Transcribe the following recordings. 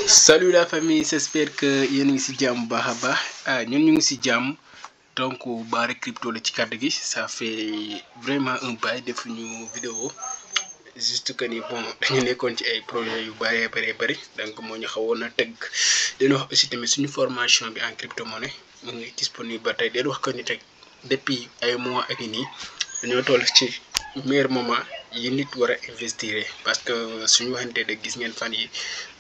Salut la famille, j'espère que yéen ngi ci jàmm baax a baax ñun ñu ngi ci jàmm donc Barre Crypto la ci kàddu gi. Ça fait vraiment un bail defuñu vidéo juste que ni bon dañu nekkoon ci ay projets yu bëri donc moo ñu xawoon a tëgg. leen wax aussi tamit suñu formation bi en crypto monnaie mu ngi disponible ba tey. leen wax que ni tey depuis ay mois ak nii dañoo toll ci meilleur moment yi nit war a investir, parce que suñu waxante de gis ngeen fan yi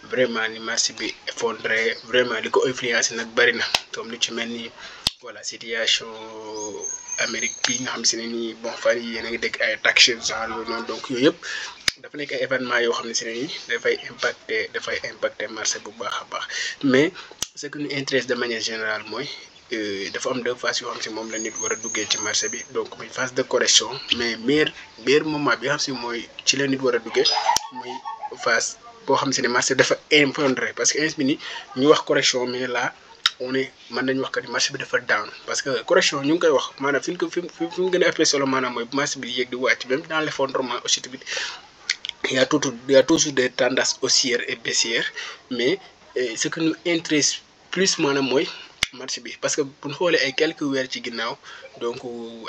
vraiment ni marché bi effondré, vraiment li ko influencé nag bëri na, comme lu ci mel ni voilà situation Amérique bi nga xam si ne nii bon fan yi yéen a ngi dégg ay taxes genre yooyu noonu. Donc yooyu yëpp dafa nekk ay événements yoo xam ne si ne nii dafay impacter marché bu baax a baax. Mais ce qui nous intéresse de manière générale mooy dafa am deux phases yoo xam si moom la nit war a duggee ci marché bi. Donc muy phase de correction, mais meilleur moment bi nga xam si mooy ci la nit war a duggee muy phase boo xam si ne marché dafa effondré, parce que instant bi ni ñu wax correction, mais là on est mën nañu wax que ni marché bi dafa down. Parce que correction ñu ngi koy wax maanaam fi mu gën a apprécié solo maanaam mooy bu marché bi yéeg di wàcc. Même dans l'effondrement aussi tamit il y a toujours des tendances haussières et baissières, mais ce qui nous intéresse plus maanaam mooy marché bi, parce que bu ñu xoolee ay quelques weer ci ginnaaw, donc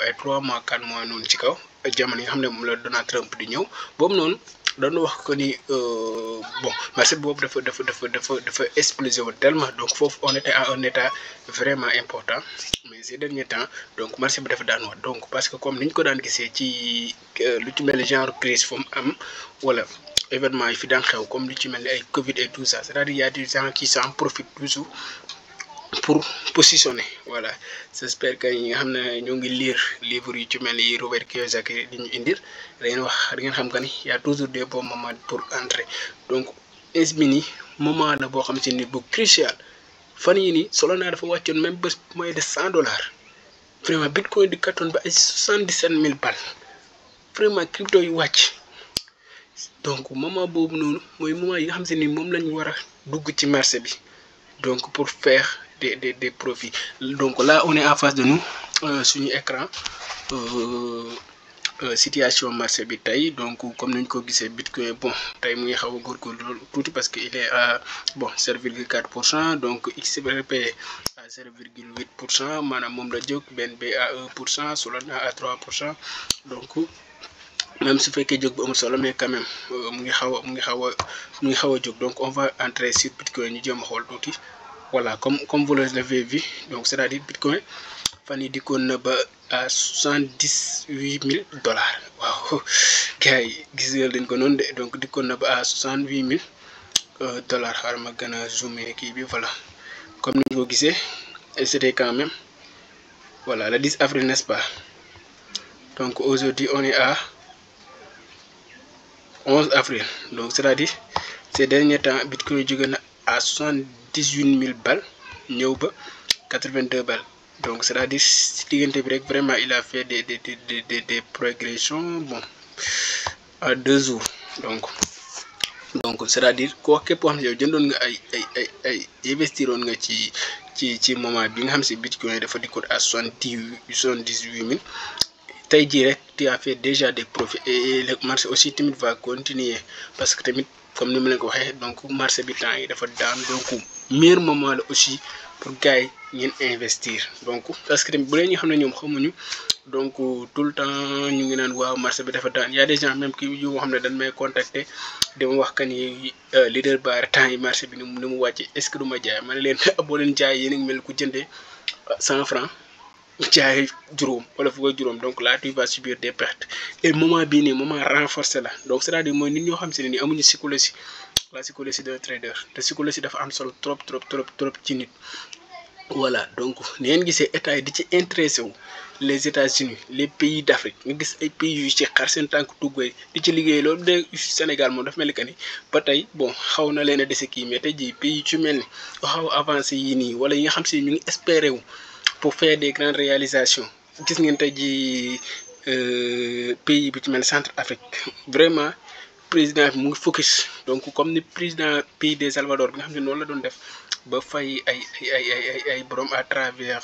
ay 3 mois 4 mois noonu ci kaw jamono yi nga xam ne moom la Donald Trump di ñëw boobu noonu doon wax que ni bon marché boobu dafa explosé woon tellement. Donc foofu on était à un état vraiment important, mais ces derniers temps donc marché bi dafa daan wax. Donc parce que comme ni ñu ko daan gisee ci lu ci mel ni genre crise fu mu am wala événement yi fi daan xew comme lu ci mel ni ay Covid et tout ça, c'est-à-dire y a des gens qui s'en profitent toujours pour positionner. Voilà, j'espère que ñi nga xam ne ñoo ngi lire livre yu ci mel ni Robert Kiyosaki di ñu indir da ngeen xam que ni y a toujours des bons moments pour entrer. Donc instant moment la boo xam si ni bu crucial. Fan yi nii Solana dafa wàccoon même bés moins de $100. Vraiment bitcoin di kattoon ba ay 77,000 balles. Vraiment crypto yu wàcc. Donc moment boobu noonu mooy moment yi nga xam si ni moom lañu war a dugg ci marché bi, donc pour faire des profits. Donc là on est en face de nous suñu écran situation marché bi tey. Donc comme nañ ko gisee bitcoin bon tey mu ngi xaw a góorgóorlu tuuti parce que il est à bon 0,4%, donc XRP à 0,8%, maanaam moom la jóg. BNB à 1%, Solana à 3%. Donc même su fekkee jóg bu amul solo, mais quand même mu ngi xaw a jóg. Donc on va entrer sur bitcoin ñu jéem a xool tuuti. Voilà, comme vous l'avez vu, donc c'est-à-dire bitcoin fan yi dikkoon na ba à $78,000. Waaw gars yi gis nga dañ ko noonu de. Donc dikkoon na ba à $68,000. Xaaral ma gën a zoomer kii bi. Voilà, comme ni nga ko gisee c'était quand même voilà le 10 avril, n'est-ce pas? Donc aujourd'hui on est à 11 avril. Donc c'est-à-dire ces derniers temps bitcoin jóge na à 78,000 balles ñëw ba 82 balles. Donc c'est-à-dire si diggante bi rek vraiment il a fait des progressions bon à 2 jours. Donc c'est-à-dire képp koo xam ne yow jëndoon nga ay investiroon nga ci moment bi nga xam si bitcoin dafa dikkoon à 78,000. tey jii rek tu as fait déjà des profits et le marché aussi tamit va continuer, parce que tamit comme ni ma leen ko waxee, donc marché bi temps yi dafa daan. Donc meilleur moment la aussi pour gars yi ngeen investir. Donc parce que tamit bu leen ñu xam ne ñoom xamuñu, donc tout le temps ñu ngi naan waaw marché bi dafa daan. Y a des gens même qui yu xam ne dañ may contacter dama wax que ni leader Barre temps yi marché bi ni mu wàcce, est-ce que du ma jaay? Ma ne leen boo leen jaay yéen a ngi mel ku jëndee 100 francs jaay juróom wala fukk ak juróom. Donc là tu vas subir des pertes. Et moment bii nii moment renforcé la. Donc c'est-à-dire mooy nit ñoo xam si ne nii amuñu psychologie, la psychologie d'un trader. Te psychologie dafa am solo trop ci nit. Voilà, donc ni ngeen gisee état yi di ci intéressé wu, les États-Unis, les pays d'Afrique, nga gis ay pays yu ci xar seen tànk tuggay di ci liggéey. Loolu de Sénégal moom dafa mel ni que ni ba tey bon xaw na leen a dese kii, mais tey jii pays yu ci mel ni xaw avancé yii nii wala yi nga xam si ñu ngi espéré wu pour faire des grandes réalisations. Gis ngeen tey jii pays bi ci mel Centrafrique, vraiment président bi mu ngi focus. Donc comme ni président pays des Salvador bi nga xam ne noonu la doon def ba fay ay borom à travers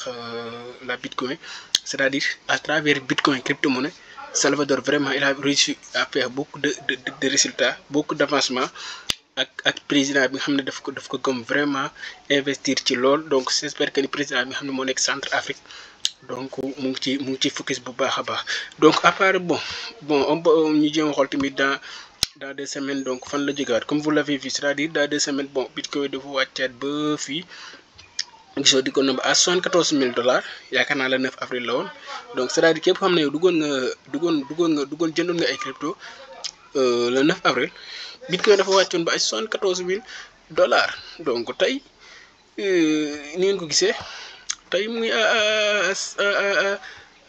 la bitcoin, c'est-à-dire à travers bitcoin crypto monnaie. Salvador vraiment il a réussi à faire beaucoup de résultats, beaucoup d'avancement ak président bi nga xam ne daf ko gëm vraiment investir ci lool. Donc j'espère que ni président bi nga xam ne moo nekk centre Afrique donc mu ngi ci focus bu baax a baax. Donc à part bon on peut ñu jéem a xool tamit dans 2 semaines donc fan la jógewaat comme vous l'avez vu, c'est-à-dire dans 2 semaines bon bitcoin dafa wàccaat ba fii gisoo di ko nëbb à $74,000 yaakaar naa le 9 avril la woon. Donc c'est-à-dire képp xam ne yow duggoon jëndoon nga ay crypto le 9 avril bitcoin dafa wàccoon ba ay $74,000. donc tey ni ngeen ko gisee tey mu ngi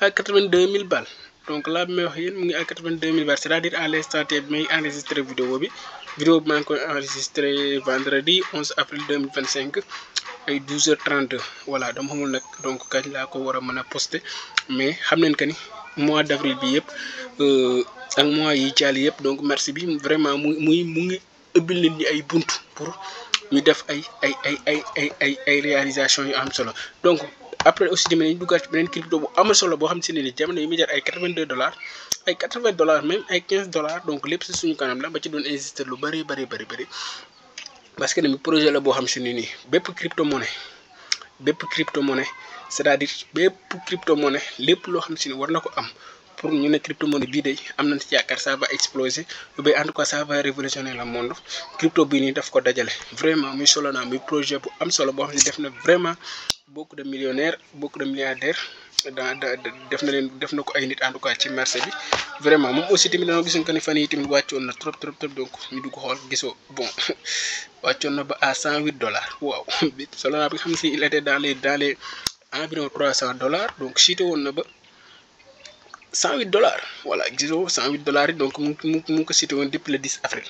à 82,000 balles. donc là bi may wax yéen mu ngi à 82,000 balles, c'est-à-dire à l'instant T bi may enregistré vidéo bi maa ngi koy enregistré vendredi 11 avril 2025 ay 12h32. voilà dama xamul nag donc kañ laa ko war a mën a posté, mais xam nañ que ni mois d'avril bi yëpp ak mois yi jàll yëpp donc merci bi vraiment mu ngi ubbil nit ñi ay buntu pour ñu def ay réalisation yu am solo. donc après aussi jamono yi ñu duggaat ci beneen crypto bu am solo boo xam si ne ni jamono yi muy jar ay $82 ay $80 même ay $15. donc lépp si suñu kanam la ba ci doon insister lu bëri parce que tamit projet la boo xam si ne nii bépp crypto monnaie c'est-à-dire bépp crypto monnaie lépp loo xam si ne war na ko am pour ñu ne crypto monnaie bii de am nañ ci yaakaar ça va exploser ba en tout cas ça va révolutionner le monde. crypto bii nii daf ko dajale vraiment muy Solana muy projet bu am solo boo xam ne def na vraiment beaucoup de millionnaires beaucoup de milliardaires def na ko ay nit en tout cas ci marché bi. vraiment moom aussi tamit dañoo gisoon que ni fan yii tamit wàccoon na trop donc ñu dugg xool gisoo bon wàccoon na ba à $108. waaw Solana bi nga xam ne si il était dans les environ $300 donc chuté woon na ba $108. voilà gisoo $108 yi donc mu ngi ko chuté woon depuis le 10 avril.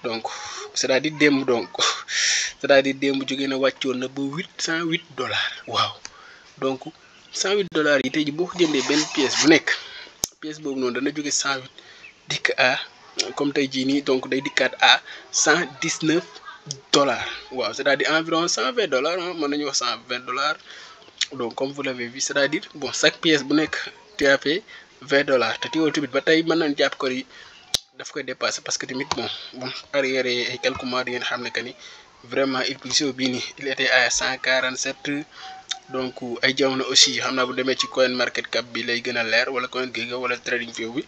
donc c'est-à-dire démb jógee na wàccoon na ba $108. waaw donc $108 yi tey ji boo ko jëndee benn pièce bu nekk boobu noonu dana jóge 108 dikk à comme tey jii nii donc day dikkaat à $119. waaw c'est-à-dire environ $120 mën nañu wax $120. donc comme vous l'avez vu c'est-à-dire bon chaque pièce bu nekk tu as fait $20 te teewul tamit ba tey mën nañ jàpp ko yi daf koy dépasser parce que tamit bon arrière ay quelques mois di ngeen xam ne que ni vraiment il gisoo bii nii il était à 147. donc ay jamono aussi xam naa bu demee ci coin market cap bi lay gën a leer wala coin Gecko wala trading view bi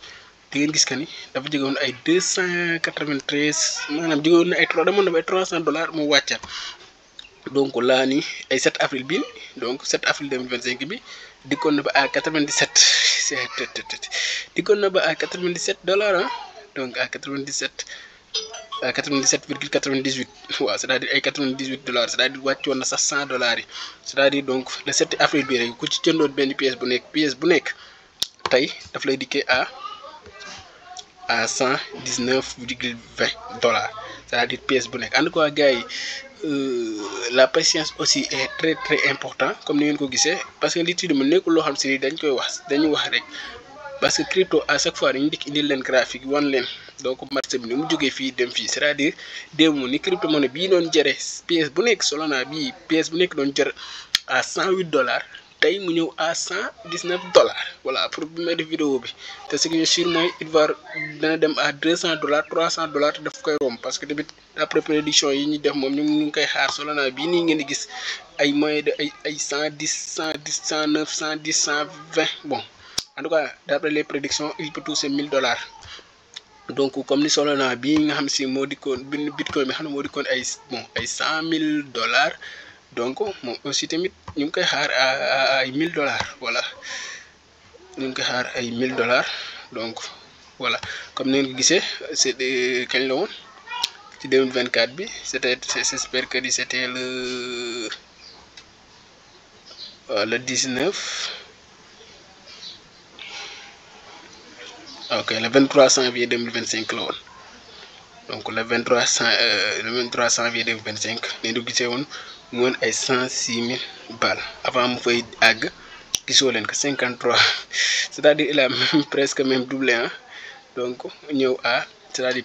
di ngeen gis que ni dafa jógewoon ay 293 maanaam jógewoon na ay demoon na ba ay $300 mu wàccaat. donc laa ni ay 7 avril bi donc 7 avril 2025 bi dikkoon na ba à 97 dikkoon na ba à $97 donc à 97,98 waaw c'est-à-dire ay $98 c'est-à-dire wàccoon na sax $100 yi c'est-à-dire donc le 7 avril bi rek ku ci jëndoon benn pièce bu nekk tey daf lay dikkee à $119,20 c'est-à-dire pièce bu nekk. en tout cas gars yi la patience aussi est très important comme ni ngeen ko gisee parce que li ci dama nekkul loo xam si ni dañuy wax rek parce que crypto à chaque fois dañuy dikk indil leen graphique wan leen donc marché bi ni mu jógee fii dem fii c'est-à-dire démb ni crypto monnaie bii doon jëre pièce bu nekk Solana bii pièce bu nekk doon jër à $108 tey mu ñëw à $119. voilà pour bi may def vidéo bi te ce qui est sûr mooy dana dem à $200 $300 te daf koy romb parce que tamit après prédiction yi ñu def moom ñu ngi koy xaar Solana bii nii ngeen di gis ay moyen de ay 110 109 110 120 bon en tout cas d'après les prédictions il peut toucher $1,000. donc comme ni Solana bii nga xam si moo dikkoon bitcoin bi xam ne moo dikkoon ay $100,000 donc moom aussi tamit ñu ngi koy xaar ay $1,000. voilà ñu ngi koy xaar ay $1,000 donc voilà comme ni ngeen ko gisee c'est kañ la woon ci 2024 bi j'espère que c'était le 19. ok le 23 janvier 2025 la woon donc le 23 janvier 2025 ni du gisee woon mu woon ay 106,000 balles avant mu fay àgg gisoo leen ko 53 c'est-à-dire il a presque doublé donc ñëw à c'est-à-dire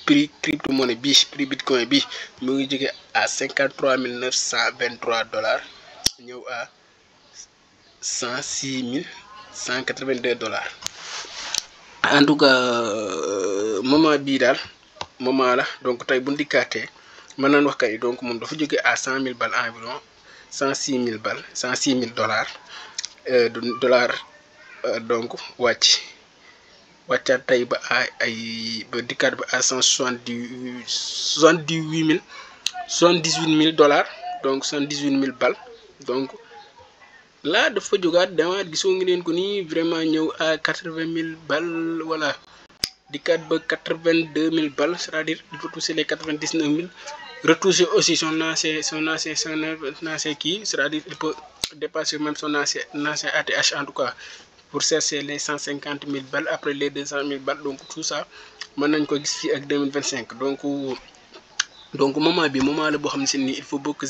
prix crypto monnaie bi prix bitcoin bi mu ngi jóge à $53,923 ñëw à $106,182. en tout cas moment bii daal moment la donc tey bu ndikkaatee mën nañ wax kay donc moom dafa jóge à 100 000 balles environ 106 000 balles 106 000 dollars donc wàccaat tey ba ay ba dikkaat ba à 78 000 dollars donc 78 000 balles donc là dafa jógaat demaat gisoo ngi leen ko nii vraiment ñëw à 80 000 balles voilà dikkaat ba 82 000 balles c'est-à-dire il faut toucher les 99 000 retoucher aussi son ancien kii c'est-à-dire il peut dépasser même son ancien ATH en tout cas pour chercher les 150 000 balles après les 200 000 balles donc tout ça mën nañ ko gis fii ak 2025 donc moment bi moment la boo xam ne ni il faut beaucoup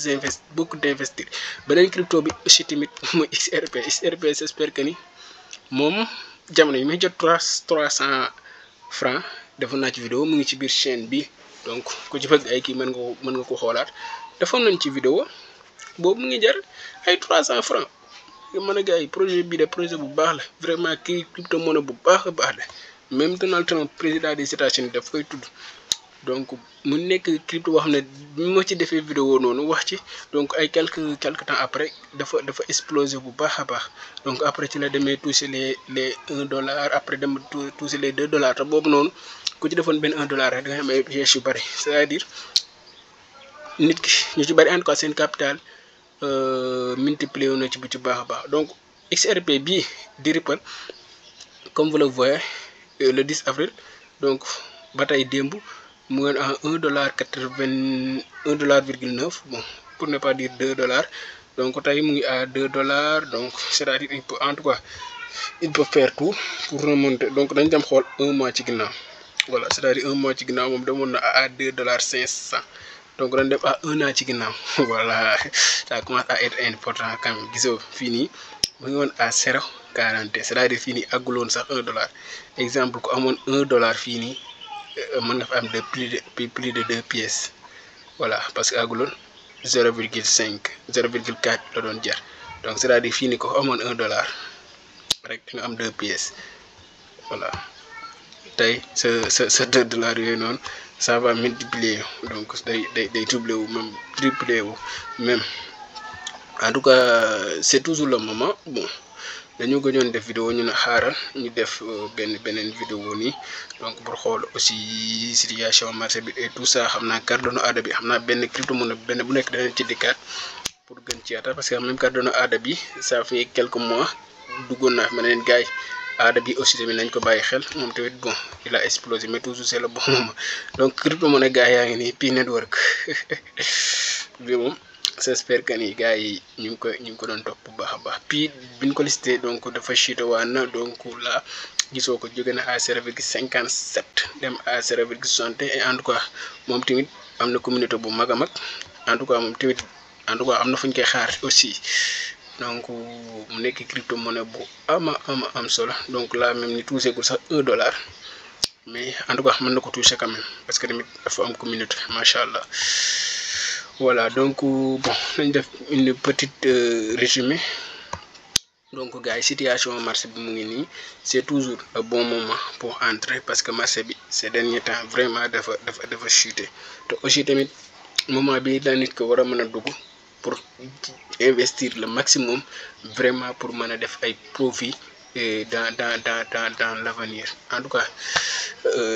d'investir beneen crypto bi aussi tamit mooy XRP j'espère que ni moom jamono yi may jot 300 francs defoon naa ci vidéo mu ngi ci biir chaîne bi donc ku ci bëgg ay kii mën nga ko xoolaat defoon nañ ci vidéo boobu mu ngi jar ay 300 francs mën a gars yi projet bi de projet bu baax la vraiment kii crypto monnaie bu baax a baax la même Donald Trump président des États-Unis daf koy tudd donc mu nekk crypto boo xam ne bi ma ci defee vidéo noonu wax ci donc ay quelque temps après dafa exploser bu baax a baax donc après ci la demee toucher les $1 après dem toucher les $2 te boobu noonu ku ci defoon benn $1 rek da nga am ay pièces yu bari c'est-à-dire nit ki ñu ci bari en tout cas seen capital multiplié wu na ci bu ci baax a baax donc XRP bii di Ripple comme vous le voyez le 10 avril donc ba tey démb mu ngi à $1.9 bon pour ne pas dire $2 donc tey mu ngi à $2 donc c'est-à-dire il peut en tout cas il peut faire tout pour remonter donc dañ dem xool un mois ci ginnaaw voilà c'est-à-dire un mois ci ginnaaw moom demoon na à $2.500 donc dañ dem à un an ci ginnaaw voilà ça commence à être important quand même gisoo fii nii mu ngi woon à 0,40 c'est-à-dire fii nii àgguloon sax $1 exemple ku amoon $1 fii nii mën nga fa am plus de 2 pièces voilà parce que àgguloon 0,5 0,4 la doon jar donc c'est-à-dire fii nii ko amoon $1 rek nga am 2 pièces voilà tey sa $2 yooyu noonu ça va multiplier donc day doubler wu même tripler wu même en tout cas c'est toujours le moment bon dañu gëjoon def vidéo ñu ne xaaral ñu def beneen vidéo nii donc pour xool aussi situation marché bi et tout ça xam naa Cardano ADA bi xam naa benn crypto monnaie benn bu nekk danañ ci dikkaat pour gën ci yaatal parce que même Cardano ADA bi ça fait quelques mois duggoon naa fi ma ne leen gars yi ADA bi aussi tamit nañ ko bàyyi xel moom tamit bon il a explosé mais toujours c'est le bon moment donc crypto monnaie gars yaa ngi nii Pi Network bi moom j'espère que ni gars yi ñu ngi ko doon topp bu baax a baax puis biñ ko listé donc dafa chuté waan na donc là gisoo ko jóge na à 0,57 dem à 0,60 et en tout cas moom tamit am na communauté bu mag a mag en tout cas moom tamit en tout cas am na fu ñu koy xaar aussi donc mu nekk crypto monnaie bu am solo donc là même ni touché gul sax $1 mais en tout cas mën na ko touché quand même parce que tamit dafa am communauté macha allah. Voilà donc bon nañ def une petite résumé donc gars yi situation marché bi mu ngi nii c'est toujours un bon moment pour entrer parce que marché bi ces derniers temps vraiment dafa chuter te aussi tamit moment bi la nit ko war a mën a dugg pour investir le maximum vraiment pour mën a def ay profit dans l'avenir en tout cas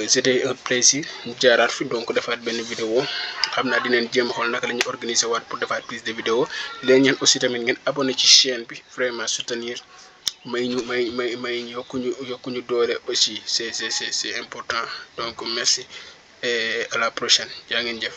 c'était un plaisir ñu jaaraat fi donc defaat benn vidéo xam naa dinañ jéem a xool naka la ñuy organiser waat pour defaat plus de vidéo léegi ñaan aussi tamit ngeen abonné ci chaîne bi vraiment soutenir may yokkuñu doole aussi c'est important donc merci et à la prochaine jaa ngeen jëf.